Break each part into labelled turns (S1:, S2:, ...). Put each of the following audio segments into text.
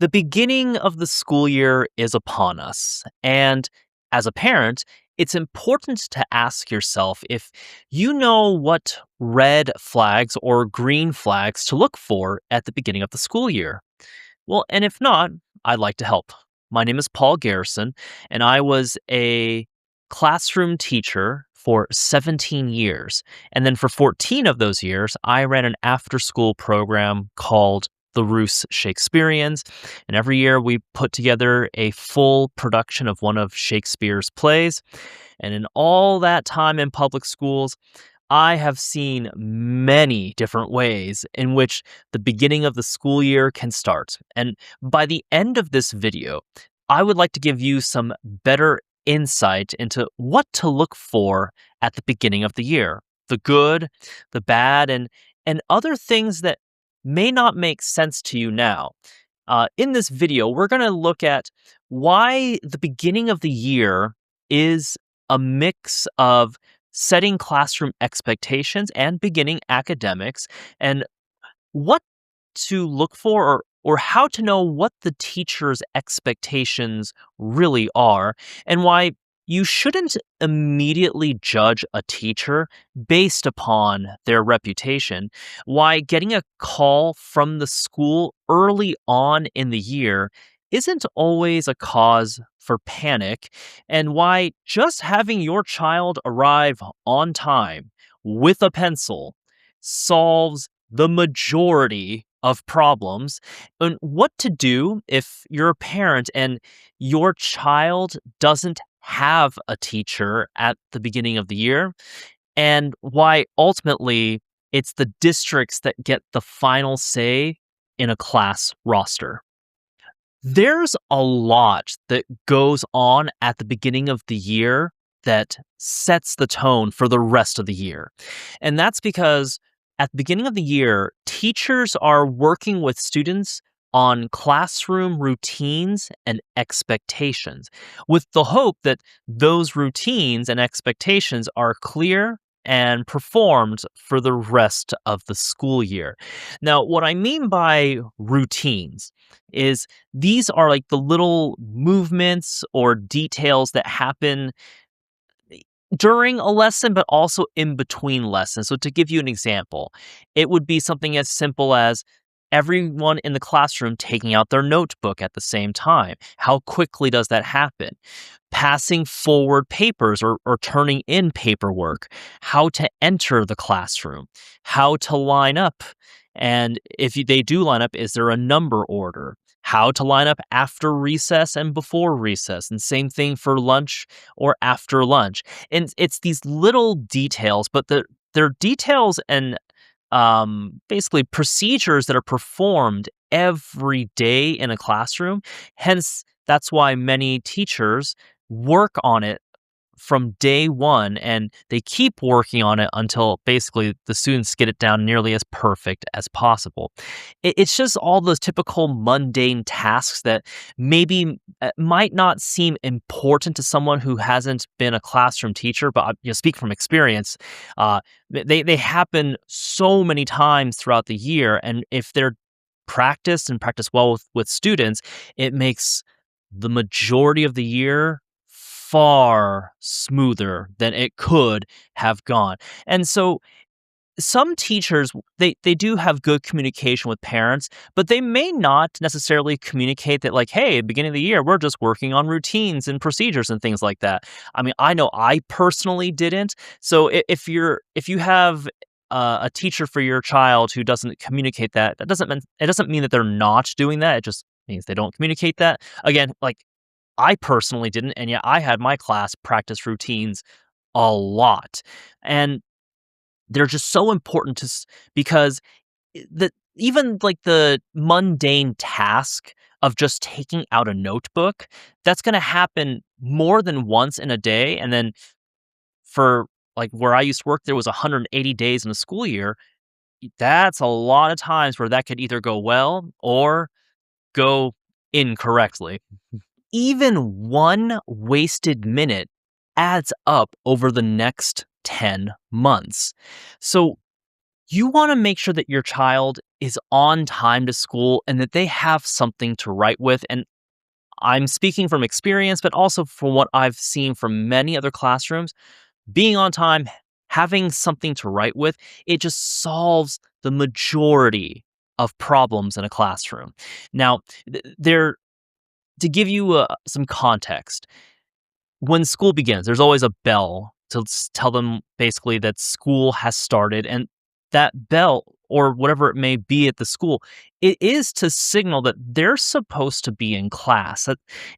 S1: The beginning of the school year is upon us. And as a parent, it's important to ask yourself if you know what red flags or green flags to look for at the beginning of the school year. Well, and if not, I'd like to help. My name is Paul Garrison, and I was a classroom teacher for 17 years. And then for 14 of those years, I ran an after school program called the Roos Shakespeareans. And every year we put together a full production of one of Shakespeare's plays. And in all that time in public schools, I have seen many different ways in which the beginning of the school year can start. And by the end of this video, I would like to give you some better insight into what to look for at the beginning of the year. The good, the bad, and other things that may not make sense to you now. In this video, we're going to look at why the beginning of the year is a mix of setting classroom expectations and beginning academics, and what to look for or how to know what the teacher's expectations really are, and why you shouldn't immediately judge a teacher based upon their reputation, why getting a call from the school early on in the year isn't always a cause for panic, and why just having your child arrive on time with a pencil solves the majority of problems, and what to do if you're a parent and your child doesn't have a teacher at the beginning of the year, and why ultimately it's the districts that get the final say in a class roster. There's a lot that goes on at the beginning of the year that sets the tone for the rest of the year. And that's because at the beginning of the year, teachers are working with students on classroom routines and expectations, with the hope that those routines and expectations are clear and performed for the rest of the school year. Now, what I mean by routines is these are like the little movements or details that happen during a lesson, but also in between lessons. So, to give you an example, it would be something as simple as everyone in the classroom taking out their notebook at the same time. How quickly does that happen? Passing forward papers or turning in paperwork, how to enter the classroom, how to line up. And if they do line up, is there a number order? How to line up after recess and before recess, and same thing for lunch or after lunch. And it's these little details, but they're details and basically procedures that are performed every day in a classroom. Hence, that's why many teachers work on it from day one, and they keep working on it until basically the students get it down nearly as perfect as possible. It's just all those typical mundane tasks that maybe might not seem important to someone who hasn't been a classroom teacher, but speak from experience. They happen so many times throughout the year, and if they're practiced and practiced well with students, it makes the majority of the year far smoother than it could have gone. And so some teachers, they do have good communication with parents, but they may not necessarily communicate that, like, hey, beginning of the year, we're just working on routines and procedures and things like that. I mean, I know I personally didn't. So if you have a teacher for your child who doesn't communicate that, it doesn't mean that they're not doing that. It just means they don't communicate that. Again, like, I personally didn't, and yet I had my class practice routines a lot. And they're just so important because even like the mundane task of just taking out a notebook, that's going to happen more than once in a day. And then for like where I used to work, there was 180 days in a school year. That's a lot of times where that could either go well or go incorrectly. Even one wasted minute adds up over the next 10 months. So you want to make sure that your child is on time to school and that they have something to write with. And I'm speaking from experience, but also from what I've seen from many other classrooms. Being on time, having something to write with, it just solves the majority of problems in a classroom. Now, there to give you some context, when school begins, there's always a bell to tell them basically that school has started. And that bell, or whatever it may be at the school, it is to signal that they're supposed to be in class.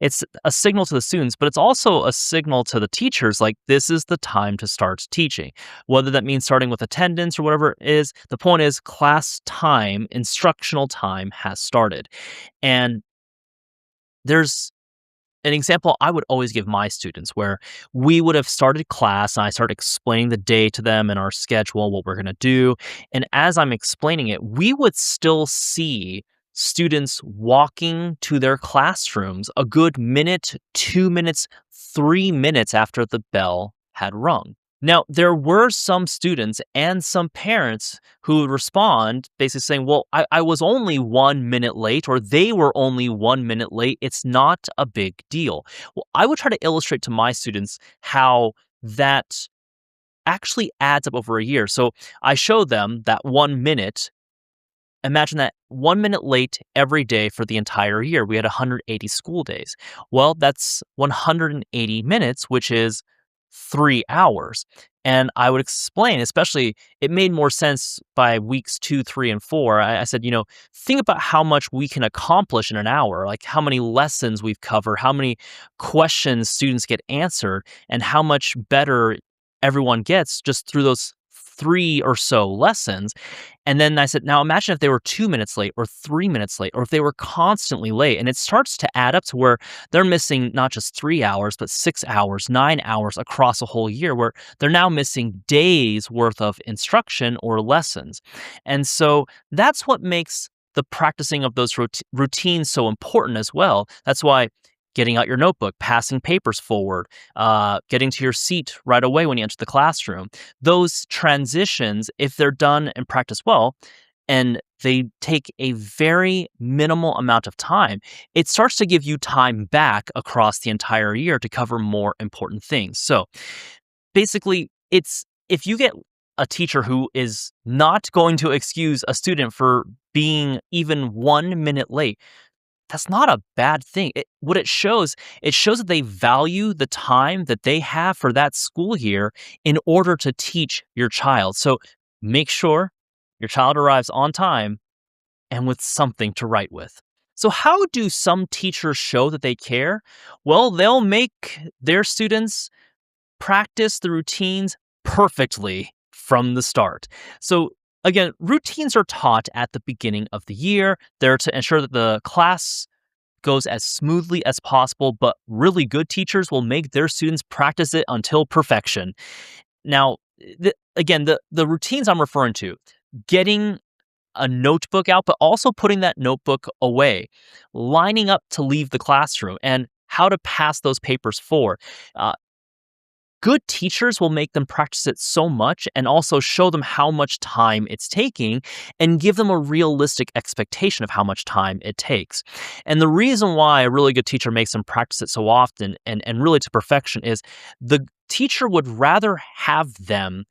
S1: It's a signal to the students, but it's also a signal to the teachers like this is the time to start teaching. Whether that means starting with attendance or whatever it is, the point is class time, instructional time has started. And there's an example I would always give my students where we would have started class and I started explaining the day to them and our schedule, what we're going to do. And as I'm explaining it, we would still see students walking to their classrooms a good minute, 2 minutes, 3 minutes after the bell had rung. Now, there were some students and some parents who would respond basically saying, well, I was only 1 minute late, or they were only 1 minute late. It's not a big deal. Well, I would try to illustrate to my students how that actually adds up over a year. So I show them that 1 minute. Imagine that 1 minute late every day for the entire year. We had 180 school days. Well, that's 180 minutes, which is 3 hours. And I would explain, especially, it made more sense by weeks 2, 3, and 4. I said, think about how much we can accomplish in an hour, like how many lessons we've covered, how many questions students get answered, and how much better everyone gets just through those three or so lessons. And then I said, now imagine if they were 2 minutes late or 3 minutes late, or if they were constantly late. And it starts to add up to where they're missing not just 3 hours, but 6 hours, 9 hours across a whole year, where they're now missing days worth of instruction or lessons. And so that's what makes the practicing of those routines so important as well. That's why getting out your notebook, passing papers forward, getting to your seat right away when you enter the classroom. Those transitions, if they're done and practiced well, and they take a very minimal amount of time, it starts to give you time back across the entire year to cover more important things. So basically, it's if you get a teacher who is not going to excuse a student for being even 1 minute late, that's not a bad thing. What it shows that they value the time that they have for that school year in order to teach your child. So make sure your child arrives on time and with something to write with. So, how do some teachers show that they care? Well, they'll make their students practice the routines perfectly from the start. So, again, routines are taught at the beginning of the year. They're to ensure that the class goes as smoothly as possible, but really good teachers will make their students practice it until perfection. Now, the routines I'm referring to, getting a notebook out, but also putting that notebook away, lining up to leave the classroom, and how to pass those papers forward. Uh, Good teachers will make them practice it so much and also show them how much time it's taking and give them a realistic expectation of how much time it takes. And the reason why a really good teacher makes them practice it so often and really to perfection is the teacher would rather have them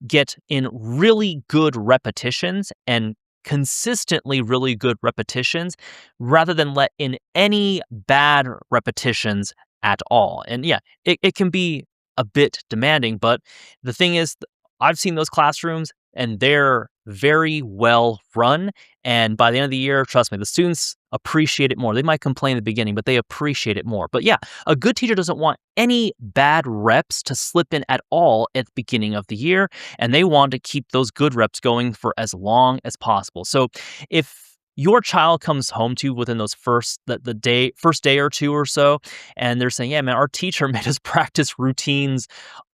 S1: get in really good repetitions and consistently really good repetitions rather than let in any bad repetitions at all. And yeah, it can be a bit demanding, but the thing is, I've seen those classrooms and they're very well run. And by the end of the year, trust me, the students appreciate it more. They might complain in the beginning, but they appreciate it more. But yeah, a good teacher doesn't want any bad reps to slip in at all at the beginning of the year. And they want to keep those good reps going for as long as possible. So if your child comes home to you within those first day or two or so, and they're saying, yeah, man, our teacher made us practice routines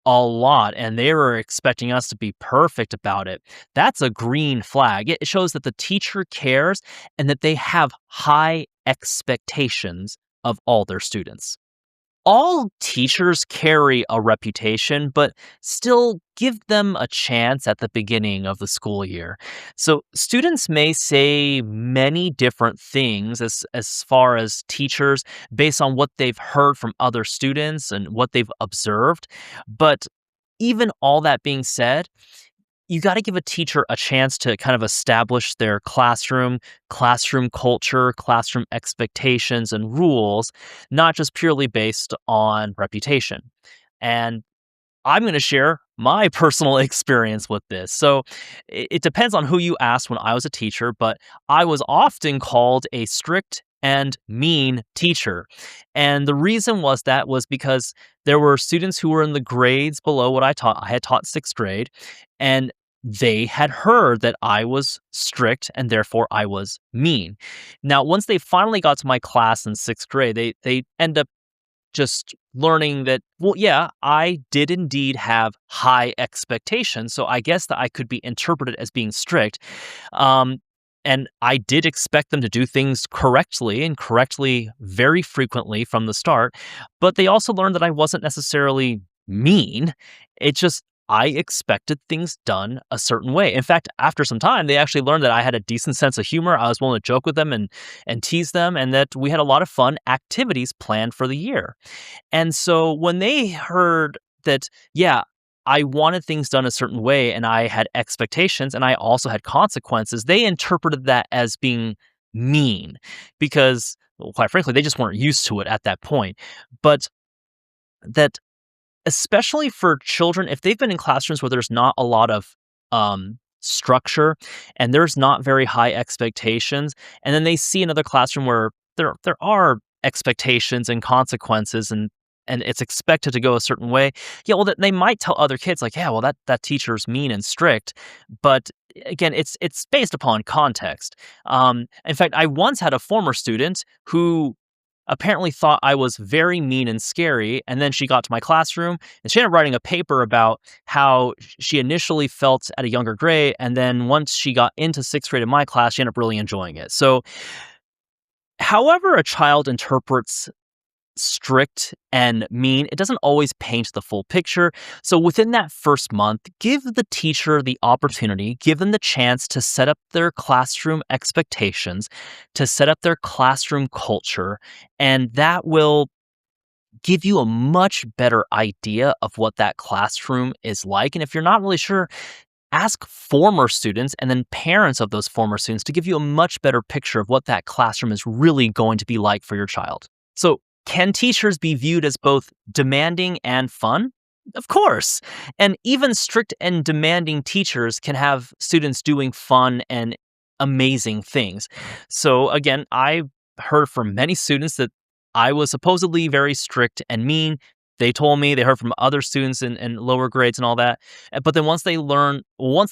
S1: a lot and they were expecting us to be perfect about it. That's a green flag. It shows that the teacher cares and that they have high expectations of all their students. All teachers carry a reputation, but still give them a chance at the beginning of the school year. So students may say many different things as far as teachers based on what they've heard from other students and what they've observed. But even all that being said, you got to give a teacher a chance to kind of establish their classroom culture, classroom expectations and rules, not just purely based on reputation. And I'm going to share my personal experience with this. So it depends on who you asked when I was a teacher, but I was often called a strict and mean teacher. And the reason was because there were students who were in the grades below what I taught. I had taught sixth grade, and they had heard that I was strict and therefore I was mean. Now, once they finally got to my class in sixth grade, they end up just learning that, well, yeah, I did indeed have high expectations. So I guess that I could be interpreted as being strict. Um, and I did expect them to do things correctly and correctly very frequently from the start. But they also learned that I wasn't necessarily mean. It just, I expected things done a certain way. In fact, after some time, they actually learned that I had a decent sense of humor. I was willing to joke with them and tease them, and that we had a lot of fun activities planned for the year. And so when they heard that, yeah, I wanted things done a certain way and I had expectations and I also had consequences, they interpreted that as being mean because, well, quite frankly, they just weren't used to it at that point. But that especially for children, if they've been in classrooms where there's not a lot of structure and there's not very high expectations, and then they see another classroom where there are expectations and consequences and it's expected to go a certain way. Yeah, well, they might tell other kids like, yeah, well, that teacher's mean and strict, but again, it's based upon context. In fact, I once had a former student who apparently thought I was very mean and scary. And then she got to my classroom and she ended up writing a paper about how she initially felt at a younger grade. And then once she got into sixth grade in my class, she ended up really enjoying it. So, however, a child interprets strict and mean, it doesn't always paint the full picture. So within that first month, give the teacher the opportunity, give them the chance to set up their classroom expectations, to set up their classroom culture, and that will give you a much better idea of what that classroom is like. And if you're not really sure, ask former students and then parents of those former students to give you a much better picture of what that classroom is really going to be like for your child. So, can teachers be viewed as both demanding and fun? Of course. And even strict and demanding teachers can have students doing fun and amazing things. So, again, I heard from many students that I was supposedly very strict and mean. They told me they heard from other students in lower grades and all that. But then once they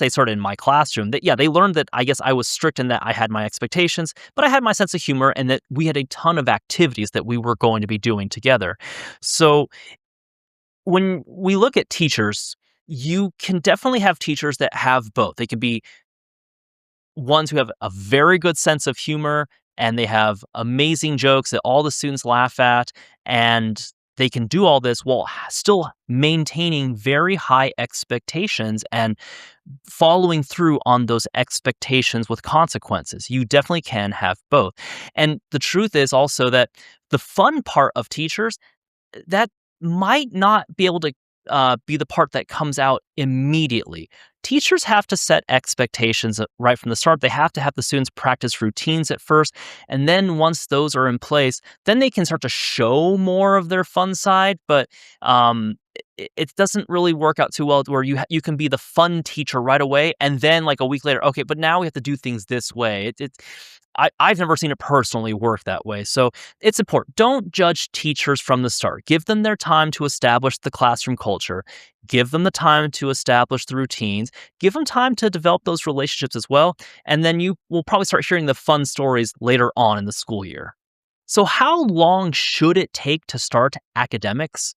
S1: started in my classroom, that yeah, they learned that I guess I was strict in that I had my expectations, but I had my sense of humor and that we had a ton of activities that we were going to be doing together. So when we look at teachers, you can definitely have teachers that have both. They can be ones who have a very good sense of humor and they have amazing jokes that all the students laugh at, and they can do all this while still maintaining very high expectations and following through on those expectations with consequences. You definitely can have both. And the truth is also that the fun part of teachers, that might not be able to be the part that comes out immediately. Teachers have to set expectations right from the start. They have to have the students practice routines at first. And then once those are in place, then they can start to show more of their fun side. But it doesn't really work out too well where you can be the fun teacher right away. And then like a week later, okay, but now we have to do things this way. I've never seen it personally work that way. So it's important. Don't judge teachers from the start. Give them their time to establish the classroom culture. Give them the time to establish the routines. Give them time to develop those relationships as well. And then you will probably start hearing the fun stories later on in the school year. So, how long should it take to start academics?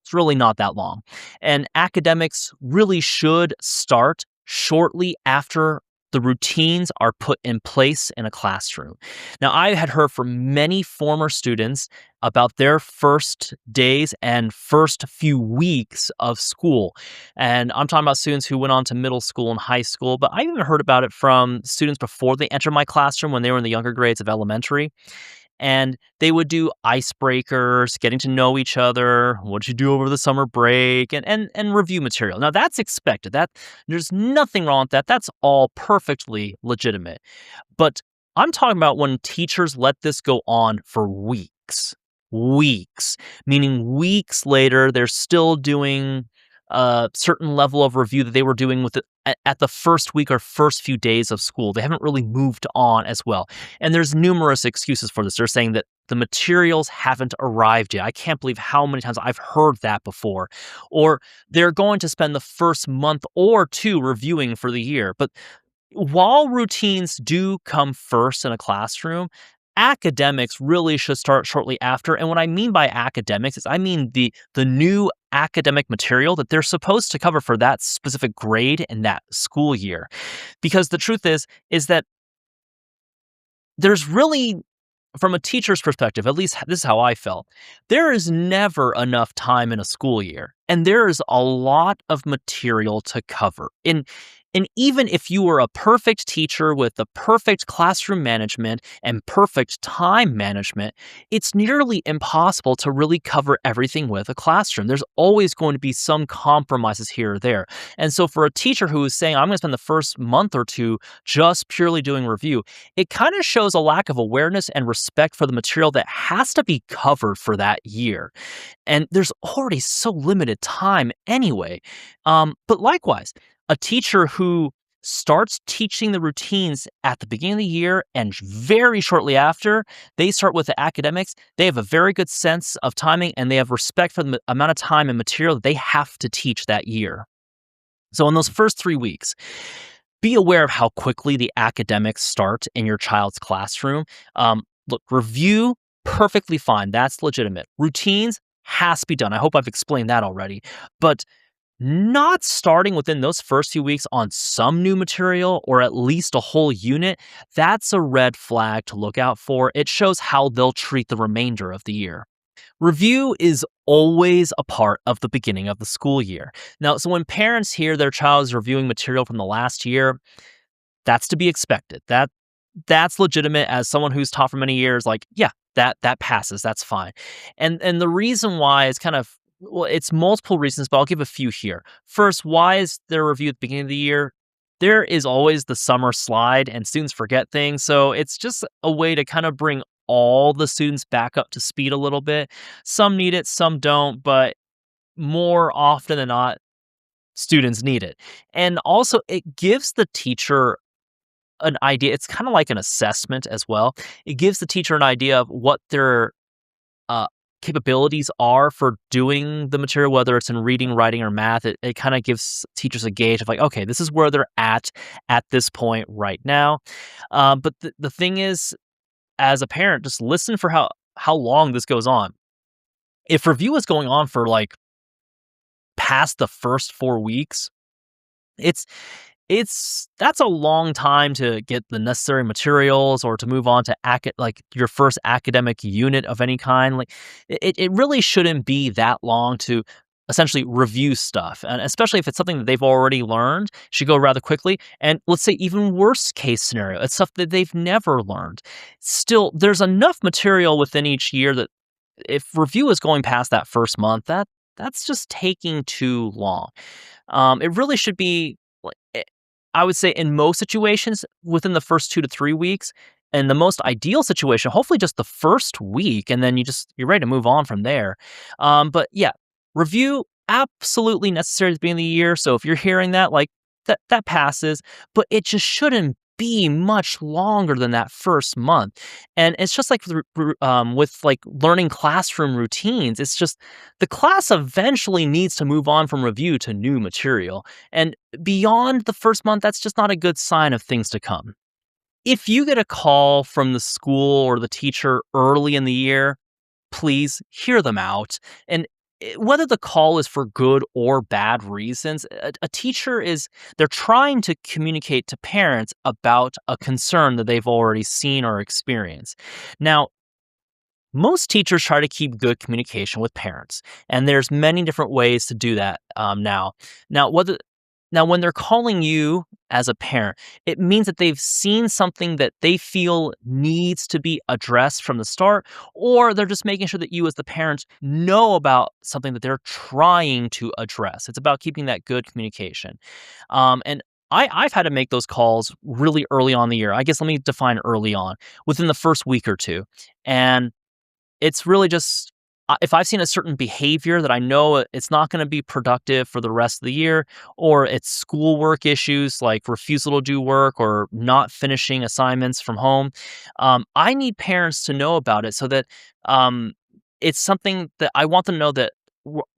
S1: It's really not that long. And academics really should start shortly after the routines are put in place in a classroom. Now, I had heard from many former students about their first days and first few weeks of school. And I'm talking about students who went on to middle school and high school, but I even heard about it from students before they entered my classroom when they were in the younger grades of elementary. And they would do icebreakers, getting to know each other. What'd you do over the summer break? And review material. Now that's expected. There's nothing wrong with that. That's all perfectly legitimate. But I'm talking about when teachers let this go on for weeks. Weeks. Meaning weeks later, they're still doing a certain level of review that they were doing with at the first week or first few days of school. They haven't really moved on as well. And there's numerous excuses for this. They're saying that the materials haven't arrived yet. I can't believe how many times I've heard that before. Or they're going to spend the first month or two reviewing for the year. But while routines do come first in a classroom, academics really should start shortly after. And what I mean by academics is I mean the new academic material that they're supposed to cover for that specific grade and that school year. Because the truth is that there's really, from a teacher's perspective, at least this is how I felt, there is never enough time in a school year. And there is a lot of material to cover. And even if you were a perfect teacher with the perfect classroom management and perfect time management, it's nearly impossible to really cover everything with a classroom. There's always going to be some compromises here or there. And so for a teacher who is saying, I'm going to spend the first month or two just purely doing review, it kind of shows a lack of awareness and respect for the material that has to be covered for that year. And there's already so limited time anyway. But likewise, a teacher who starts teaching the routines at the beginning of the year and very shortly after they start with the academics, they have a very good sense of timing and they have respect for the amount of time and material that they have to teach that year. So in those first 3 weeks, be aware of how quickly the academics start in your child's classroom. Look, review, perfectly fine. That's legitimate. Routines has to be done. I hope I've explained that already. But not starting within those first few weeks on some new material or at least a whole unit, that's a red flag to look out for. It shows how they'll treat the remainder of the year. Review is always a part of the beginning of the school year. Now, so when parents hear their child is reviewing material from the last year, that's to be expected. That's legitimate as someone who's taught for many years, like, yeah, that passes. That's fine. And the reason why is kind of, well, it's multiple reasons, but I'll give a few here. First, why is there a review at the beginning of the year? There is always the summer slide and students forget things. So it's just a way to kind of bring all the students back up to speed a little bit. Some need it, some don't, but more often than not, students need it. And also, it gives the teacher an idea. It's kind of like an assessment as well. It gives the teacher an idea of what their uh, capabilities are for doing the material, whether it's in reading, writing, or math. It kind of gives teachers a gauge of like, okay, this is where they're at this point right now. But the thing is, as a parent, just listen for how long this goes on. If review is going on for like past the first 4 weeks, it's that's a long time to get the necessary materials or to move on to like your first academic unit of any kind. Like it really shouldn't be that long to essentially review stuff. And especially if it's something that they've already learned, it should go rather quickly. And let's say even worst case scenario, it's stuff that they've never learned. Still, there's enough material within each year that if review is going past that first month, that's just taking too long. It really should be like, I would say in most situations within the first 2 to 3 weeks. And the most ideal situation, hopefully just the first week, and then you're ready to move on from there. But yeah, review absolutely necessary at the beginning of the year. So if you're hearing that, like that passes, but it just shouldn't be much longer than that first month. And it's just like with like learning classroom routines, it's just the class eventually needs to move on from review to new material. And beyond the first month, that's just not a good sign of things to come. If you get a call from the school or the teacher early in the year, please hear them out. And whether the call is for good or bad reasons, a teacher they're trying to communicate to parents about a concern that they've already seen or experienced. Now, most teachers try to keep good communication with parents, and there's many different ways to do that now. Now, whether now when they're calling you as a parent, it means that they've seen something that they feel needs to be addressed from the start, or they're just making sure that you, as the parent, know about something that they're trying to address. It's about keeping that good communication, and I've had to make those calls really early on in the year. I guess let me define early on, within the first week or two, and it's really just if I've seen a certain behavior that I know it's not gonna be productive for the rest of the year, or it's schoolwork issues like refusal to do work or not finishing assignments from home, I need parents to know about it so that, um, it's something that I want them to know that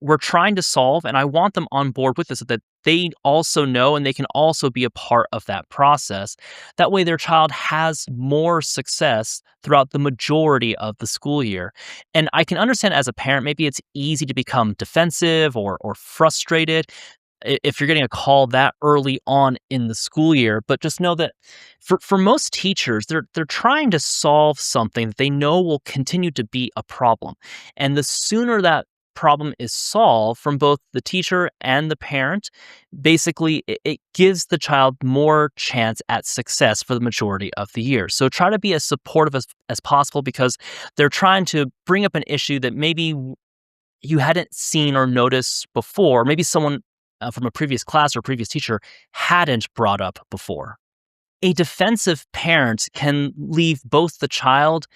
S1: we're trying to solve, and I want them on board with this so that they also know and they can also be a part of that process. That way, their child has more success throughout the majority of the school year. And I can understand as a parent, maybe it's easy to become defensive or frustrated if you're getting a call that early on in the school year. But just know that for most teachers, they're trying to solve something that they know will continue to be a problem. And the sooner that problem is solved from both the teacher and the parent, basically it gives the child more chance at success for the majority of the year. So try to be as supportive as possible because they're trying to bring up an issue that maybe you hadn't seen or noticed before. Maybe someone from a previous class or previous teacher hadn't brought up before. A defensive parent can leave both the child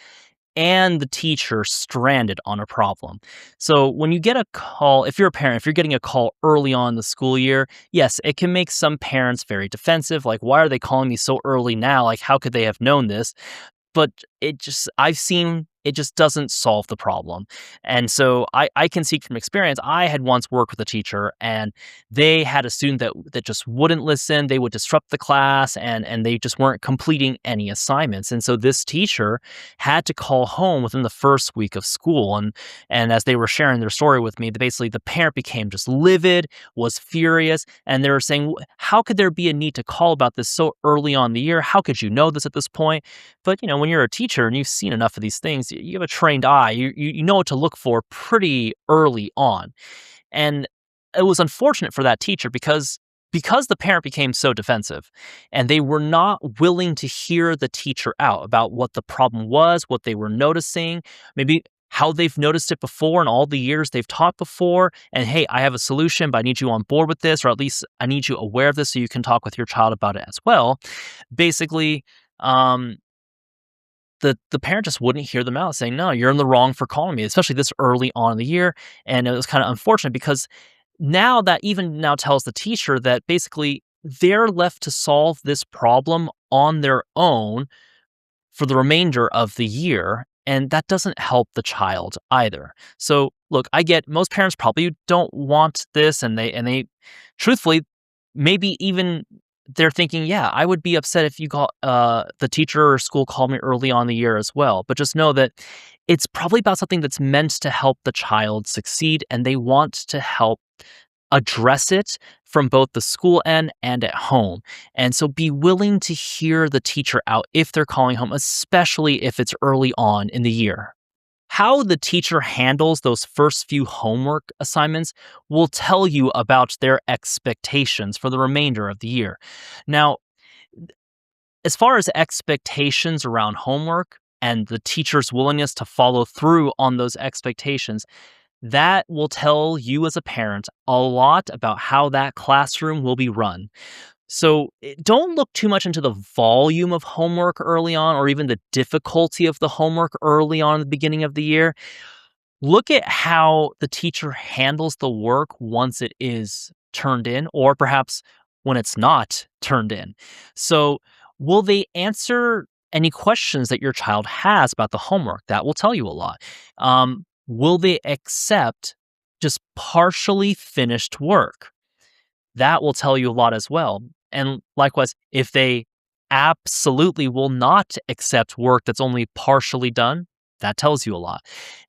S1: and the teacher stranded on a problem. So when you get a call, if you're a parent, if you're getting a call early on in the school year, yes, it can make some parents very defensive. Like, why are they calling me so early now? Like, how could they have known this? But I've seen it just doesn't solve the problem. And so I can speak from experience. I had once worked with a teacher and they had a student that just wouldn't listen. They would disrupt the class and they just weren't completing any assignments. And so this teacher had to call home within the first week of school. And as they were sharing their story with me, basically the parent became just livid, was furious, and they were saying, how could there be a need to call about this so early on in the year? How could you know this at this point? But, when you're a teacher and you've seen enough of these things, you have a trained eye. You know what to look for pretty early on. And it was unfortunate for that teacher because the parent became so defensive and they were not willing to hear the teacher out about what the problem was, what they were noticing, maybe how they've noticed it before in all the years they've taught before. And hey, I have a solution, but I need you on board with this, or at least I need you aware of this so you can talk with your child about it as well. Basically, um, the parent just wouldn't hear them out saying, "No, you're in the wrong for calling me," especially this early on in the year, and it was kinda unfortunate because now that even now tells the teacher that basically they're left to solve this problem on their own for the remainder of the year, and that doesn't help the child either. So, look, I get most parents probably don't want this, and they truthfully, maybe even they're thinking, "Yeah, I would be upset if you call the teacher or school called me early on in the year as well." But just know that it's probably about something that's meant to help the child succeed, and they want to help address it from both the school end and at home. And so be willing to hear the teacher out if they're calling home, especially if it's early on in the year. How the teacher handles those first few homework assignments will tell you about their expectations for the remainder of the year. Now, as far as expectations around homework and the teacher's willingness to follow through on those expectations, that will tell you as a parent a lot about how that classroom will be run. So don't look too much into the volume of homework early on or even the difficulty of the homework early on in the beginning of the year. Look at how the teacher handles the work once it is turned in, or perhaps when it's not turned in. So, will they answer any questions that your child has about the homework? That will tell you a lot. Will they accept just partially finished work? That will tell you a lot as well. And likewise, if they absolutely will not accept work that's only partially done, that tells you a lot.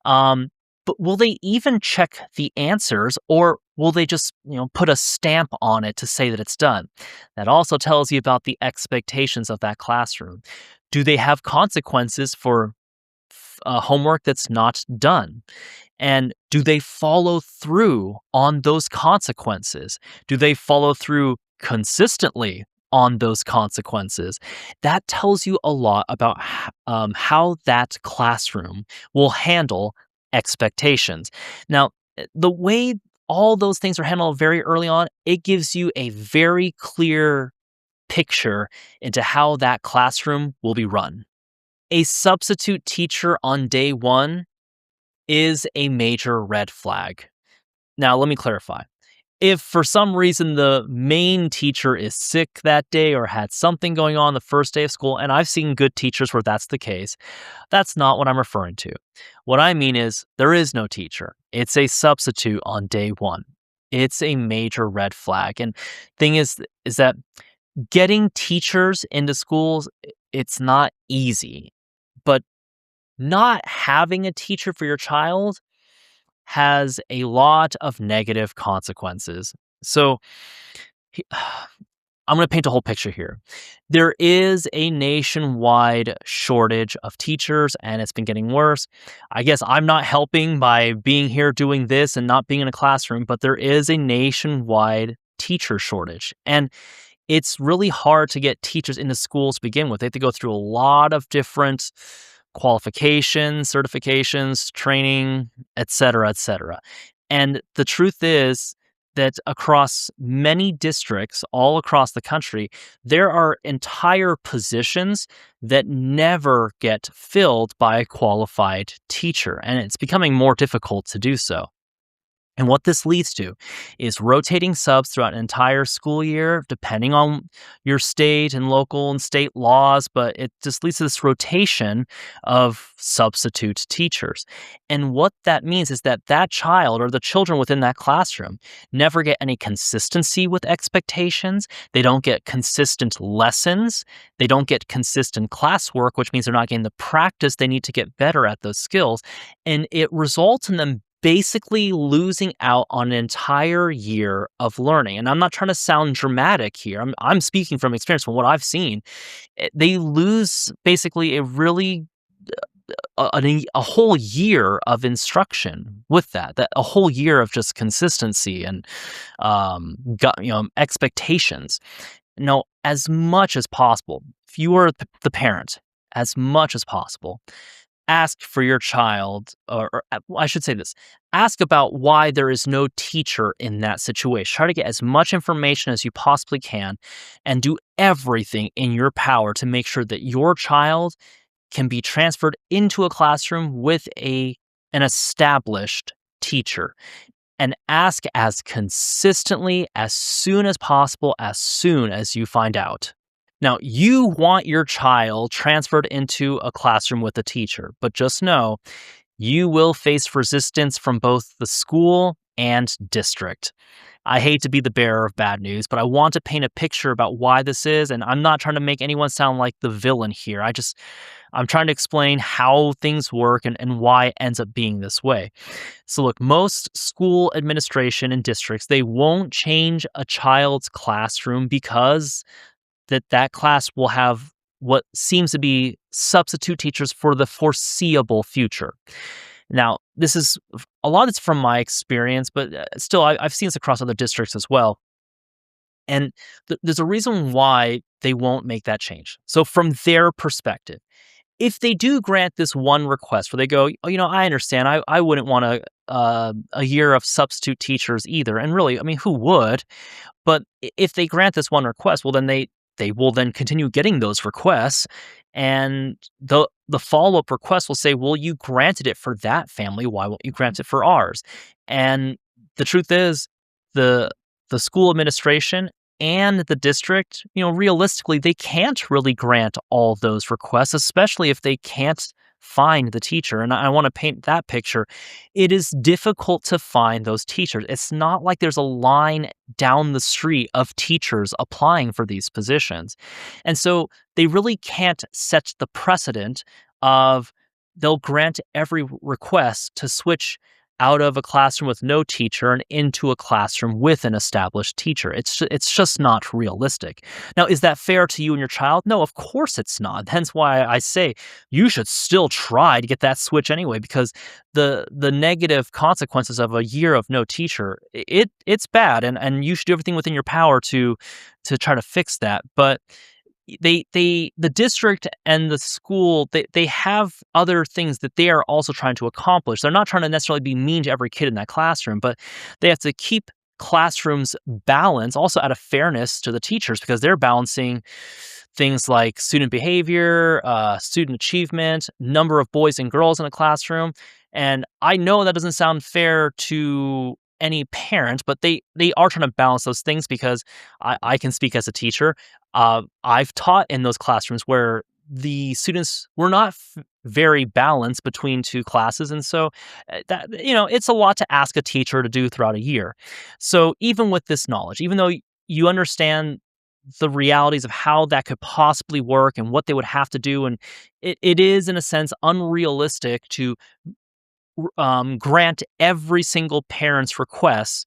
S1: Um, But will they even check the answers, or will they just, put a stamp on it to say that it's done? That also tells you about the expectations of that classroom. Do they have consequences for homework that's not done? And do they follow through on those consequences? Do they follow through consistently on those consequences? That tells you a lot about how that classroom will handle expectations. Now, the way all those things are handled very early on, it gives you a very clear picture into how that classroom will be run. A substitute teacher on day one is a major red flag. Now, let me clarify. If for some reason the main teacher is sick that day or had something going on the first day of school, and I've seen good teachers where that's the case, that's not what I'm referring to. What I mean is there is no teacher. It's a substitute on day one. It's a major red flag. And thing is that getting teachers into schools, it's not easy. But not having a teacher for your child has a lot of negative consequences. So, he- I'm going to paint a whole picture here. There is a nationwide shortage of teachers, and it's been getting worse. I guess I'm not helping by being here doing this and not being in a classroom, but there is a nationwide teacher shortage. And it's really hard to get teachers into schools to begin with. They have to go through a lot of different qualifications, certifications, training, et cetera, et cetera. And the truth is that across many districts all across the country, there are entire positions that never get filled by a qualified teacher, and it's becoming more difficult to do so. And what this leads to is rotating subs throughout an entire school year, depending on your state and local and state laws, but it just leads to this rotation of substitute teachers. And what that means is that that child or the children within that classroom never get any consistency with expectations. They don't get consistent lessons. They don't get consistent classwork, which means they're not getting the practice they need to get better at those skills. And it results in them basically losing out on an entire year of learning. And I'm not trying to sound dramatic here. I'm speaking from experience from what I've seen. They lose basically a really a whole year of instruction with that a whole year of just consistency and expectations. Now, as much as possible, if you are the parent, as much as possible, ask for your child, or I should say this, ask about why there is no teacher in that situation. Try to get as much information as you possibly can and do everything in your power to make sure that your child can be transferred into a classroom with an established teacher. And ask as consistently as soon as possible, as soon as you find out. Now, you want your child transferred into a classroom with a teacher, but just know you will face resistance from both the school and district. I hate to be the bearer of bad news, but I want to paint a picture about why this is, and I'm not trying to make anyone sound like the villain here. I'm trying to explain how things work and why it ends up being this way. So look, most school administration and districts, they won't change a child's classroom because that class will have what seems to be substitute teachers for the foreseeable future. Now, this is a lot of it's from my experience, but still, I've seen this across other districts as well. And there's a reason why they won't make that change. So, from their perspective, if they do grant this one request where they go, oh, I understand, I wouldn't want a year of substitute teachers either. And really, I mean, who would? But if they grant this one request, well, then they will then continue getting those requests, and the follow-up request will say, well, you granted it for that family, why won't you grant it for ours? And the truth is, the school administration and the district, realistically, they can't really grant all those requests, especially if they can't find the teacher. And I want to paint that picture. It is difficult to find those teachers. It's not like there's a line down the street of teachers applying for these positions. And so they really can't set the precedent of they'll grant every request to switch out of a classroom with no teacher and into a classroom with an established teacher. It's just not realistic. Now, is that fair to you and your child? No, of course it's not. Hence why I say you should still try to get that switch anyway, because the negative consequences of a year of no teacher, it's bad, and you should do everything within your power to try to fix that. But the district and the school, they have other things that they are also trying to accomplish. They're not trying to necessarily be mean to every kid in that classroom, but they have to keep classrooms balanced, also out of fairness to the teachers, because they're balancing things like student behavior, student achievement, number of boys and girls in a classroom. And I know that doesn't sound fair to any parent, but they are trying to balance those things, because I can speak as a teacher. I've taught in those classrooms where the students were not very balanced between two classes, and so that it's a lot to ask a teacher to do throughout a year. So even with this knowledge, even though you understand the realities of how that could possibly work and what they would have to do, and it is in a sense unrealistic to grant every single parent's request,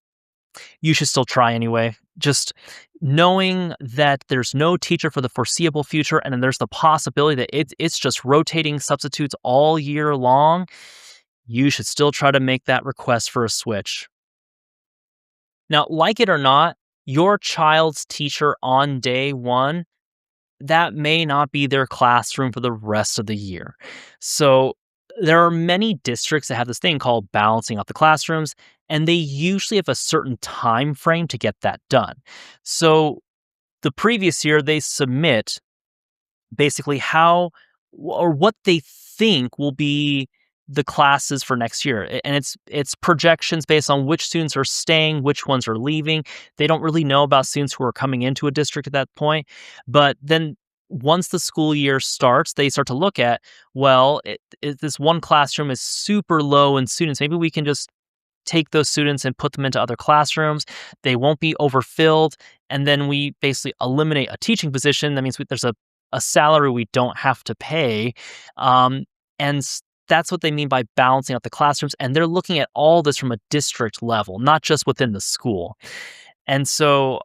S1: you should still try anyway. Just knowing that there's no teacher for the foreseeable future, and then there's the possibility that it's just rotating substitutes all year long, you should still try to make that request for a switch. Now, like it or not, your child's teacher on day one, that may not be their classroom for the rest of the year. So there are many districts that have this thing called balancing out the classrooms, and they usually have a certain time frame to get that done. So the previous year, they submit basically how or what they think will be the classes for next year. And it's projections based on which students are staying, which ones are leaving. They don't really know about students who are coming into a district at that point. But then once the school year starts, they start to look at, well, this one classroom is super low in students. Maybe we can just take those students and put them into other classrooms. They won't be overfilled. And then we basically eliminate a teaching position. That means there's a salary we don't have to pay. That's what they mean by balancing out the classrooms. And they're looking at all this from a district level, not just within the school. And so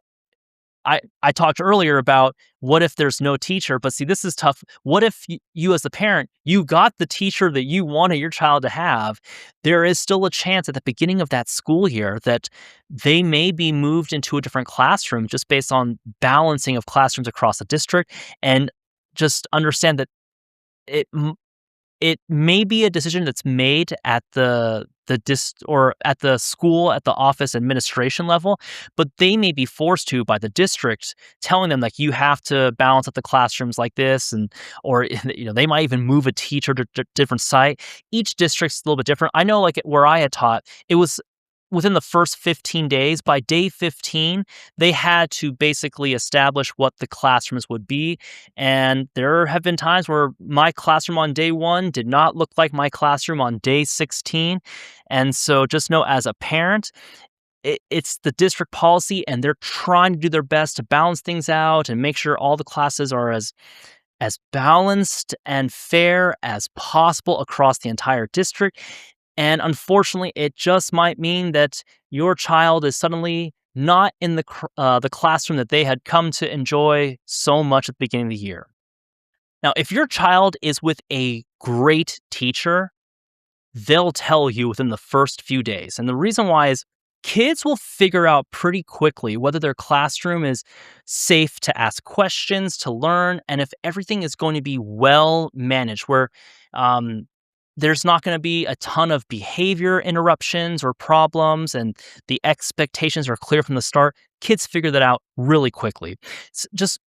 S1: I talked earlier about what if there's no teacher, but see, this is tough. What if you as the parent, you got the teacher that you wanted your child to have? There is still a chance at the beginning of that school year that they may be moved into a different classroom just based on balancing of classrooms across the district. And just understand that it it may be a decision that's made at or at the school, at the office administration level, but they may be forced to by the district, telling them like you have to balance out the classrooms like this, and or they might even move a teacher to different site. Each district's a little bit different. I know like where I had taught, it was within the first 15 days. By day 15, they had to basically establish what the classrooms would be. And there have been times where my classroom on day 1 did not look like my classroom on day 16. And so just know as a parent, it's the district policy, and they're trying to do their best to balance things out and make sure all the classes are as balanced and fair as possible across the entire district. And unfortunately, it just might mean that your child is suddenly not in the classroom that they had come to enjoy so much at the beginning of the year. Now, if your child is with a great teacher, they'll tell you within the first few days. And the reason why is kids will figure out pretty quickly whether their classroom is safe to ask questions, to learn, and if everything is going to be well managed, where there's not going to be a ton of behavior interruptions or problems, and the expectations are clear from the start. Kids figure that out really quickly. It's just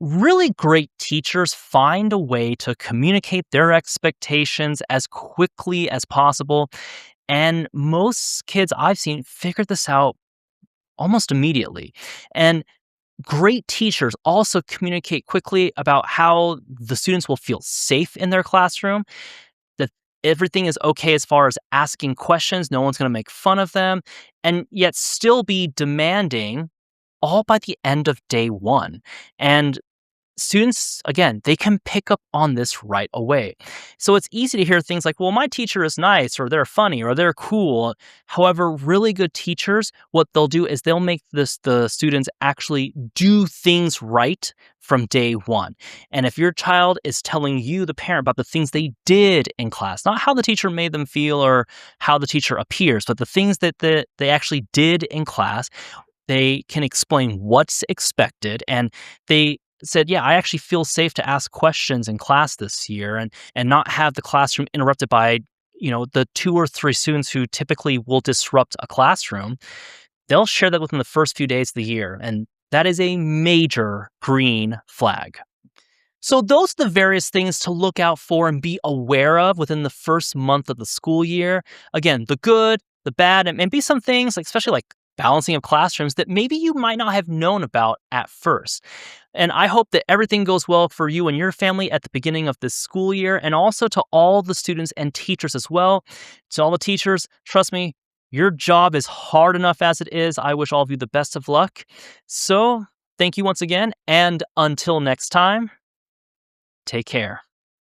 S1: really great teachers find a way to communicate their expectations as quickly as possible. And most kids I've seen figure this out almost immediately. And great teachers also communicate quickly about how the students will feel safe in their classroom, that everything is okay as far as asking questions, no one's going to make fun of them, and yet still be demanding all by the end of day 1. And students, again, they can pick up on this right away. So it's easy to hear things like, well, my teacher is nice, or they're funny, or they're cool. However, really good teachers, what they'll do is they'll make the students actually do things right from day one. And if your child is telling you, the parent, about the things they did in class, not how the teacher made them feel or how the teacher appears, but the things that they actually did in class, they can explain what's expected, and they said, "Yeah, I actually feel safe to ask questions in class this year and not have the classroom interrupted by, the 2 or 3 students who typically will disrupt a classroom." They'll share that within the first few days of the year, and that is a major green flag. So, those are the various things to look out for and be aware of within the first month of the school year. Again, the good, the bad, and maybe some things, like especially like balancing of classrooms, that maybe you might not have known about at first. And I hope that everything goes well for you and your family at the beginning of this school year, and also to all the students and teachers as well. To all the teachers, trust me, your job is hard enough as it is. I wish all of you the best of luck. So, thank you once again, and until next time. Take care.